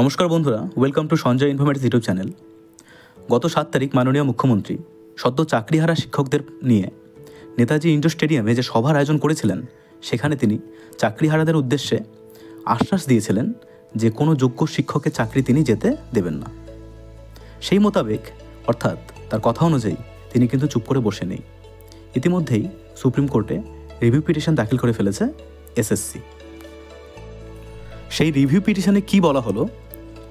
নমস্কার বন্ধুরা, welcome to Sanjay informative YouTube channel. গত 7 তারিখ মাননীয় মুখ্যমন্ত্রী সদ্য চাকরিহারা শিক্ষকদের নিয়ে নেতাজি ইন্ডোর স্টেডিয়ামে যে সভার আয়োজন করেছিলেন, সেখানে তিনি চাকরিহারাদের উদ্দেশ্যে আশ্বাস দিয়েছিলেন যে কোনো যোগ্য শিক্ষকের চাকরি তিনি যেতে দেবেন না। সেই মোতাবেক অর্থাৎ তার কথা অনুযায়ী তিনি কিন্তু চুপ করে বসে নেই। ইতিমধ্যেই সুপ্রিম কোর্টে রিভিউ পিটিশন দাখিল করে ফেলেছে এসএসসি। সেই রিভিউ পিটিশনে কি বলা হলো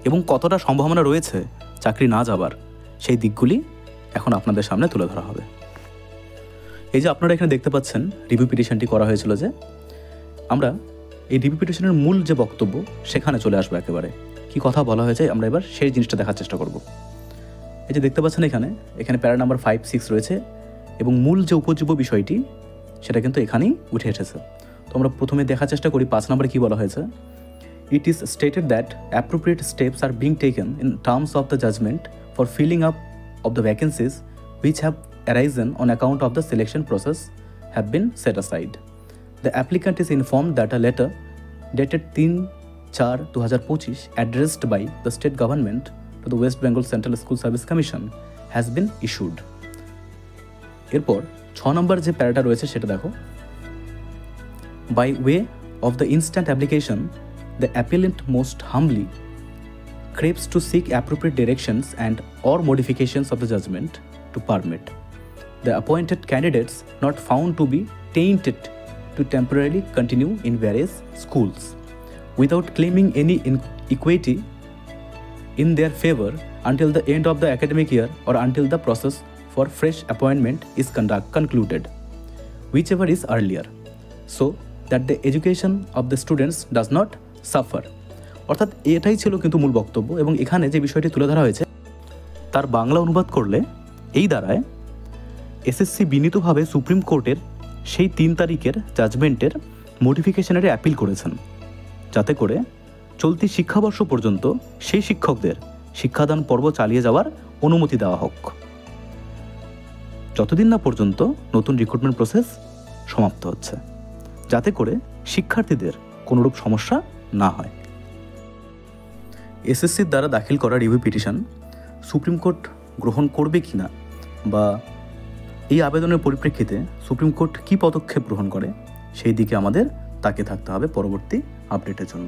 এবং কতটা সম্ভাবনা রয়েছে চাকরি না যাবার, সেই দিকগুলি এখন আপনাদের সামনে তুলে ধরা হবে। এই যে আপনারা এখানে দেখতে পাচ্ছেন রিভিউ পিটিশনটি করা হয়েছিল, যে আমরা এই রিভিউ পিটিশনের মূল যে বক্তব্য সেখানে চলে আসবো। একেবারে কি কথা বলা হয়েছে আমরা এবার সেই জিনিসটা দেখার চেষ্টা করব। এই যে দেখতে পাচ্ছেন এখানে প্যারা নাম্বার 5, 6 রয়েছে এবং মূল যে উপজীব্য বিষয়টি সেটা কিন্তু এখানেই উঠে এসেছে। তো আমরা প্রথমে দেখার চেষ্টা করি 5 নম্বরে কি বলা হয়েছে। It is stated that appropriate steps are being taken in terms of the judgment for filling up of the vacancies which have arisen on account of the selection process have been set aside. The applicant is informed that a letter dated 3/4/2025 addressed by the state government to the West Bengal Central School Service Commission has been issued. এরপর 6 নম্বর যে প্যারাটা রয়েছে সেটা দেখো। By way of the instant application, the appellant most humbly craves to seek appropriate directions and or modifications of the judgment to permit the appointed candidates not found to be tainted to temporarily continue in various schools without claiming any equity in their favor until the end of the academic year or until the process for fresh appointment is concluded, whichever is earlier, so that the education of the students does not suffer. অর্থাৎ এটাই ছিল কিন্তু মূল বক্তব্য, এবং এখানে যে বিষয়টি তুলে ধরা হয়েছে তার বাংলা অনুবাদ করলে এই দ্বারায় এসএসসি বিনীতভাবে সুপ্রিম কোর্টের সেই 3 তারিখের জাজমেন্টের মডিফিকেশনের অ্যাপিল করেছেন, যাতে করে চলতি শিক্ষাবর্ষ পর্যন্ত সেই শিক্ষকদের শিক্ষাদান পর্ব চালিয়ে যাওয়ার অনুমতি দেওয়া হোক, যতদিন না পর্যন্ত নতুন রিক্রুটমেন্ট প্রসেস সমাপ্ত হচ্ছে, যাতে করে শিক্ষার্থীদের কোনোরূপ সমস্যা না হয়। এসএসসির দ্বারা দাখিল করা রিভিউ পিটিশন সুপ্রিম কোর্ট গ্রহণ করবে কিনা, বা এই আবেদনের পরিপ্রেক্ষিতে সুপ্রিম কোর্ট কী পদক্ষেপ গ্রহণ করে, সেই দিকে আমাদের তাকিয়ে থাকতে হবে পরবর্তী আপডেটের জন্য।